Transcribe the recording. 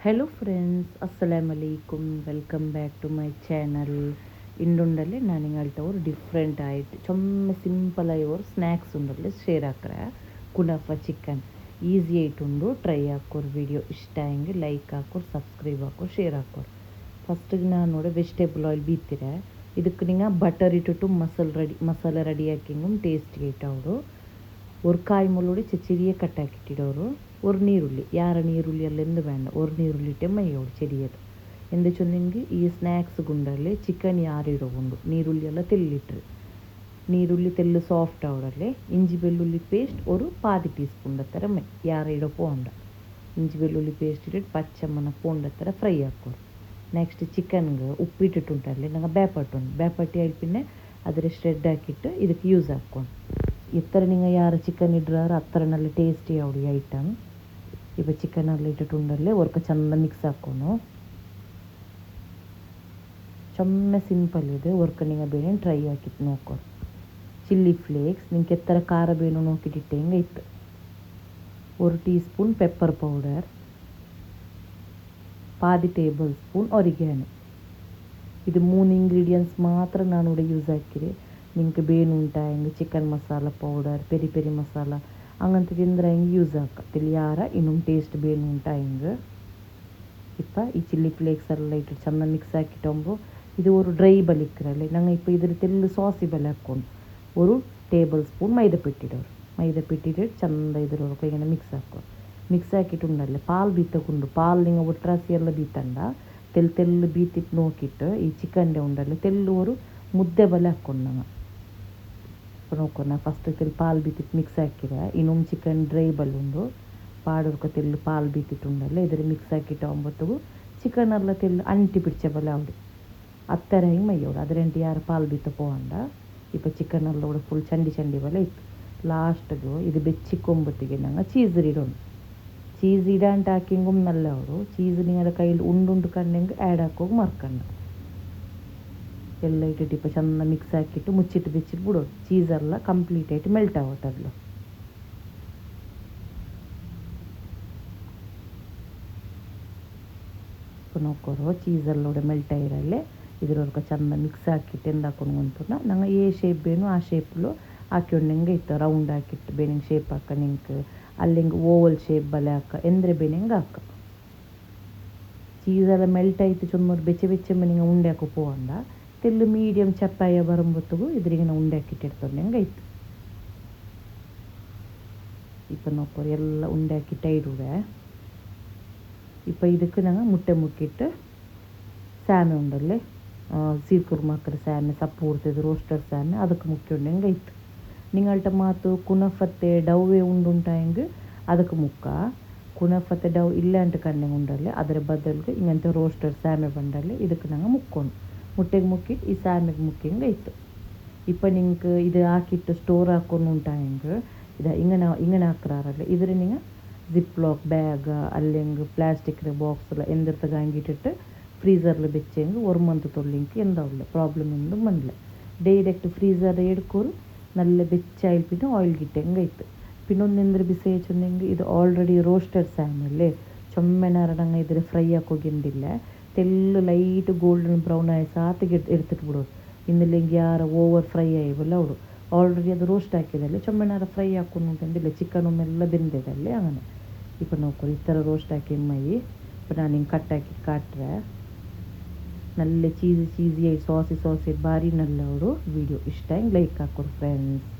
Hello friends, ಅಸ್ಸಲಾಮ್ ಅಲೈಕುಮ್. Welcome back to my channel. ಇಂಡುಂಡಲ್ಲಿ ನಾನು ನಿങ്ങളുടെ ಡಿಫ್ರೆಂಟ್ ಆಯ್ತು ಚೊಮ್ಮೆ ಸಿಂಪಲ್ ಆಗಿ ಸ್ನ್ಯಾಕ್ಸ್ ಉಂಡಲ್ಲಿ ಶೇರ್ ಹಾಕ್ರೆ ಕುನಾಫ ಚಿಕನ್ ಈಸಿ ಆಯ್ತುಂಡು. ಟ್ರೈ ಹಾಕೋರು. ವಿಡಿಯೋ ಇಷ್ಟ ಆಗಿ ಲೈಕ್ ಹಾಕೋರು, ಸಬ್ಸ್ಕ್ರೈಬ್ ಹಾಕೋರು, ಶೇರ್ ಹಾಕೋರು. ಫಸ್ಟಿಗೆ ನಾನು ನೋಡಿ ವೆಜಿಟೇಬಲ್ ಆಯಿಲ್ ಬೀತಿರೆ ಇದಕ್ಕೆ ನಿಂಗೆ ಬಟರ್ ಇಟ್ಟು ಮಸಾಲೆ ರೆಡಿ ಹಾಕಿಂಗು ಟೇಸ್ಟಿಗೆ ಇಟ್ಟವರು. ஒரு காய் முள்ளோடி சிறிய கட்டாக்கிட்டிடோரு. ஒரு ನೀರುಳ್ಳಿ ಯಾರ ನೀರುಳ್ಳಿ ಅಲ್ಲೆಂದು ಬೇಡ, ஒரு ನೀರುಳ್ಳಿಟ್ಟೆ ಮೈಯೋಡು ಚೆರಿಯದು ಎಂದು ಚೊಂದಿಂಗಿ ಈ ಸ್ನ್ಯಾಕ್ಸ್ ಗುಂಡಲ್ಲಿ ಚಿಕನ್ ಯಾರಿಡೋ ಉಂಡು ನೀರುಳ್ಳಿ ಎಲ್ಲ ತೆಲ್ಲಿಟ್ರು. ನೀರುಳ್ಳಿ ತೆಲ್ಲು ಸಾಫ್ಟ್ ಅವಡಲ್ಲೇ ಇಂಜಿ ಬೆಳ್ಳುಳ್ಳಿ ಪೇಸ್ಟ್ ஒரு பாதி ಟೀಸ್ಪೂನ್ ಹತ್ತಿರ ಮೈ ಯಾರ ಇಡೋ ಪೋಂಡ ಇಂಜಿ ಬೆಳ್ಳುಳ್ಳಿ ಪೇಸ್ಟ್ ಇಟ್ಟು ಪಚ್ಚಮ್ಮನ ಪೋಂಡ ಹತ್ತಿರ ಫ್ರೈ ಹಾಕೋರು. ನೆಕ್ಸ್ಟ್ ಚಿಕನ್ಗೆ ಉಪ್ಪಿಟ್ಟಿಟ್ಟುಂಟಲ್ಲಿ ನಂಗೆ ಬೇಪಟ್ಟಿ ಆಯ್ಪಿನ್ನೆ ಅದರ ಶ್ರೆಡ್ ಹಾಕಿಟ್ಟು ಇದಕ್ಕೆ ಯೂಸ್ ಹಾಕ್ಕೊಂಡು ಇತ್ತರ നിങ്ങൾ ಯಾರು ಚಿಕನ್ ಇಡ್ರಾರು ಅತ್ತರ നല്ല ಟೇಸ್ಟಿ ಆವಡಿ ಐಟಮ್. ഇപ്പോൾ ಚಿಕನಲ್ಲಿ ಇಟ್ಟಿട്ടുಂಡಲ್ಲೇ ಒರ್ಕ ಚಂದ ಮಿಕ್ಸ್ ಹಾಕೋನು. ಚೊಮ್ಮೆ ಸಿಂಪಲ್ ಇದೆ. ಒರ್ಕ ನಿಂಗೆ ಬೇನೆ ಟ್ರೈ ಹಾಕಿತ್ತು ನೋಡ್ಕೊಡು. ಚಿಲ್ಲಿ ಫ್ಲೇಕ್ಸ್ ನಿಂಗೆ ಎತ್ತರ ಖಾರ ಬೇನು ನೋಕಿಟ್ಟಿಟ್ಟೆ ಹಿಂಗೆ ಇತ್ತು. 1 ಟೀಸ್ಪೂನ್ ಪೆಪ್ಪರ್ ಪೌಡರ್, ಪಾದಿ ಟೇಬಲ್ ಸ್ಪೂನ್ ಒರಿಗ್ಯಾನೋ. ಇದು 3 ಇಂಗ್ರೀಡಿಯೆಂಟ್ಸ್ ಮಾತ್ರ ನಾನು ഇവിടെ ಯೂಸ್ ಹಾಕಿರಿ. ನಿಂಗೆ ಬೇನು ಉಂಟಾ ಹಿಂಗೆ chicken masala powder, peri peri masala ಹಂಗಂತ ತಿಂದ್ರೆ ಹಿಂಗೆ ಯೂಸ್ ಹಾಕತ್ತಿಲ್ಲ ಯಾರ ಇನ್ನೊಂದು ಟೇಸ್ಟ್ ಬೇನು ಉಂಟಾ ಹಿಂಗೆ. ಇಪ್ಪ ಈ ಚಿಲ್ಲಿ ಫ್ಲೇಕ್ಸ್ ಎಲ್ಲ ಇಟ್ಟು ಚೆಂದ ಮಿಕ್ಸ್ ಹಾಕಿಟ್ಟೊಂಬು. ಇದು ஒரு ಡ್ರೈ ಬಲಿಕ್ಕಿರಲ್ಲ ನಂಗೆ ಇಪ್ಪ ಇದ್ರ ತೆಲ್ಲು ಸಾಸಿ ಬಲೆ ಹಾಕ್ಕೊಂಡು 1 ಟೇಬಲ್ ಸ್ಪೂನ್ ಮೈದಾ ಪಿಟ್ಟಿಟ್ಟು ಚೆಂದ ಇದ್ರೊಳಗೆ ಹಿಂಗೆ ಮಿಕ್ಸ್ ಹಾಕೋ. ಮಿಕ್ಸ್ ಹಾಕಿಟ್ಟುಂಡಲ್ಲೇ ಪಾಲು ಬೀತಕೊಂಡು ಪಾಲು ನಿಂಗೆ ಒಟ್ರಾಸಿ ಎಲ್ಲ ಬೀತಂಡ ತೆಲ್ಲು ಬೀತಿಟ್ಟು ನೋಕಿಟ್ಟು ಈ ಚಿಕನ್ಡೆ ಉಂಡಲ್ಲಿ ತೆಲ್ಲು ஒரு ಮುದ್ದೆ ಬಲೆ ಹಾಕ್ಕೊಂಡು ನಂಗೆ ನೋಡ್ಕೊಂಡು ಫಸ್ಟ್ ತೆಲ್ಲು ಪಾಲು ಬೀತಿಟ್ಟು ಮಿಕ್ಸ್ ಹಾಕಿರ ಇನ್ನೊಂದು ಚಿಕನ್ ಡ್ರೈ ಬಲ್ಲುಂಡು ಪಾಡೋರ್ಕ ತೆಲ್ಲು ಪಾಲು ಬೀತಿಟ್ಟುಂಡಲ್ಲ ಇದ್ರ ಮಿಕ್ಸ್ ಹಾಕಿಟ್ಟು ಒಂಬತ್ತಿಗೂ ಚಿಕನ್ ಎಲ್ಲ ತೆಲ್ಲು ಅಂಟಿ ಬಿಡ್ಚೆ ಬಲೆ ಅವಡು ಅತ್ತರ ಹಿಂಗೆ ಮೈಯೋಡು ಅದರಂಟು ಯಾರು ಪಾಲು ಬೀತ ಪೋಂಡ. ಇಪ್ಪ ಚಿಕನ್ ಎಲ್ಲ ಕೂಡ ಫುಲ್ ಚಂಡಿ ಬಲೆ ಇತ್ತು. ಲಾಸ್ಟ್ಗೂ ಇದು ಬೆಚ್ಚಿಕೊಂಬತ್ತಿಗೆ ನಂಗೆ ಚೀಸ್ ಇಡೋಣ. ಚೀಸ್ ಇಡಂಟ ಹಾಕಿಂಗು ನಲ್ಲ ಅವರು ಚೀಸ್ ನಿಂಗದ ಕೈಲಿ ಉಂಡು ಕಂಡಂಗೆ ಆ್ಯಡ್ ಹಾಕೋಗಿ ಮರ್ಕಂಡು ಎಲ್ಲ ಇಟ್ಟಿಟ್ಟು ಇಪ್ಪ ಚೆಂದ ಮಿಕ್ಸ್ ಹಾಕಿಟ್ಟು ಮುಚ್ಚಿಟ್ಟು ಬೆಚ್ಚಿಟ್ಟು ಬಿಡೋದು. ಚೀಸೆಲ್ಲ ಕಂಪ್ಲೀಟ್ ಆയിട്ട് ಮೆಲ್ಟ್ ಆಗೋಟಲ್ಲ. ನೋಡ್ಕೊರೋ ಚೀಸೆಲ್ಲ ಕೂಡ ಮೆಲ್ಟ್ ಆಗಿರಲ್ಲೇ ಇದ್ರೊಳಗೆ ಚೆಂದ ಮಿಕ್ಸ್ ಹಾಕಿಟ್ಟು ಎಂದು ಹಾಕೊಂಡು ಕುಂತುನ ನಂಗೆ ಏ ಶೇಪ್ ಬೇನು ಆ ಶೇಪ್ಲು ಹಾಕಿಕೊಂಡಂಗೆ ಇತ್ತು. ರೌಂಡ್ ಹಾಕಿಟ್ಟು ಬೇನಿಂಗೆ ಶೇಪ್ ಹಾಕ ನಿಂಗೆ ಅಲ್ಲಿಂಗೆ ಓವಲ್ ಶೇಪ್ ಬಲೆ ಹಾಕ ಎಂದ್ರೆ ಬೇನಿಂಗೆ ಹಾಕ. ಚೀಸೆಲ್ಲ ಮೆಲ್ಟ್ ಆಯಿತು ಚೊಮ್ಮರು ಬೆಚ್ಚೆ ಮನೆಗೆ ಉಂಡೆ ಹಾಕೋ ಪೋಂಡ ತೆಲ್ಲು ಮೀಡಿಯಮ್ ಚಪ್ಪಾಯ ಬರಂಬತ್ತಿಗೂ ಇದ್ರಿಗೆ ನಾವು ಉಂಡೆ ಹಾಕಿಟ್ಟಿರ್ತಂಗೆ ಆಯ್ತು. ಇಪ್ಪ ನೋಡ್ಕೊರು ಎಲ್ಲ ಉಂಡೆ ಹಾಕಿಟ್ಟು ಇಡುವೆ. ಇಪ್ಪ ಇದಕ್ಕೆ ನಂಗೆ ಮುಟ್ಟೆ ಮುಕ್ಕಿಟ್ಟು ಸ್ಯಾಮೆ ಉಂಡಲ್ಲಿ ಸೀರ್ಕುರ್ಮ ಹಾಕಿದ ಸ್ಯಾಮೆ ಸಪ್ಪು ಉಡ್ತಿದ್ದು ರೋಸ್ಟರ್ ಸ್ಯಾಮೆ ಅದಕ್ಕೆ ಮುಕ್ಕೊಂಡಂಗೆ ಆಯ್ತು. ನಿಂಗಳ್ಟ ಮಾತು ಕುನಫತ್ತೆ ಡವ್ವೆ ಉಂಡುಂಟ ಹೆಂಗೆ ಅದಕ್ಕೆ ಮುಕ್ಕ ಕುನಫತ್ತೆ ಡವ್ ಇಲ್ಲ ಅಂಟ ಕಣ್ಣಂಗೆ ಉಂಡಲ್ಲಿ ಅದರ ಬದಲಿಗೆ ಹಿಂಗಂತ ರೋಸ್ಟರ್ ಸ್ಯಾಮೆ ಬಂಡಲ್ಲಿ ಇದಕ್ಕೆ ನಂಗೆ ಮುಕ್ಕೊಂಡು ಮುಟ್ಟೆಗೆ ಮುಕ್ಕಿಟ್ಟು ಈ ಸ್ಯಾಮಿಗೆ ಮುಕ್ಕಿಂಗೆ ಆಯ್ತು. ಇಪ್ಪ ನಿಂಗೆ ಇದು ಹಾಕಿಟ್ಟು ಸ್ಟೋರ್ ಹಾಕೊಂಡು ಉಂಟ ಹೆಂಗೆ ಇದು ಹಿಂಗನ ಹಾಕ್ರಾರಲ್ಲ ಇದ್ರ ನಿಂಗೆ ಜಿಪ್ ಲಾಕ್ ಬ್ಯಾಗ್ ಅಲ್ಲಿಂಗೆ ಪ್ಲಾಸ್ಟಿಕ್ ಬಾಕ್ಸ್ ಎಲ್ಲ ಎಂದಿರ್ತಗ ಹಂಗಿಟ್ಟಿಟ್ಟು ಫ್ರೀಝರ್ಲು ಬೆಚ್ಚಂಗೆ 1 ಮಂತ್ ತೊಳ್ಳಿಂಗೆ ಎಂದವಲ್ಲ ಪ್ರಾಬ್ಲಮ್ ಎಂದು ಬಂದ್ಲೆ ಡೈರೆಕ್ಟ್ ಫ್ರೀಝರ್ ಹಿಡ್ಕೋರು നല്ല ಬೆಚ್ಚಾಯಿಲ್ പിന്നെ ಆಯಿಲ್ ಗಿಟ್ಟಂಗೆ ಆಯ್ತು. പിന്നൊന്നെಂದ್ರೆ ಬಿಸಿ ಚೊಂದಂಗೆ ಇದು ಆಲ್ರೆಡಿ ರೋಸ್ಟೆಡ್ ಸ್ಯಾಮಲ್ಲೇ ಚೊಮ್ಮೆನಾರಡಂಗೆ ಇದ್ರೆ ಫ್ರೈ ಹಾಕೋಗಿಂದಿಲ್ಲ ತೆಲ್ಲು ಲೈಟ್ ಗೋಲ್ಡನ್ ಬ್ರೌನ್ ಆಗಿ ಸಾತಿಗೆ എടുത്തിട്ട് ಬಿಡೋದು. ಇನ್ನಿಲ್ಲಿಂಗೆ ಯಾರ ಓವರ್ ಫ್ರೈ ಆಯಿವಲ್ಲ ಅವಳು ಆಲ್ರೆಡಿ ಅದು ರೋಸ್ಟ್ ಹಾಕಿದಲ್ಲಿ ಚೊಮ್ಮೆನಾರ ಫ್ರೈ ಹಾಕೊಂಡು ಉಂಟಂದಿಲ್ಲ ಚಿಕನ್ ಒಮ್ಮೆಲ್ಲ ಬೆಂದಿದಲ್ಲಿ അങ്ങനെ. ಇಪ್ಪ ನೋಡ್ಕೊರಿ ಈ ಥರ ರೋಸ್ಟ್ ಹಾಕಿ ಮೈ ಇಪ್ಪ ನಾನು ಹಿಂಗೆ ಕಟ್ ಹಾಕಿ ಕಾಟ್ರೆ നല്ല ಚೀಸಿ ಆಗಿ ಸಾಸಿ ಭಾರಿ ನಲ್ಲ ಅವರು. ವಿಡಿಯೋ ಇಷ್ಟ ಹಿಂಗೆ ಲೈಕ್ ಹಾಕೋರು ಫ್ರೆಂಡ್ಸ್.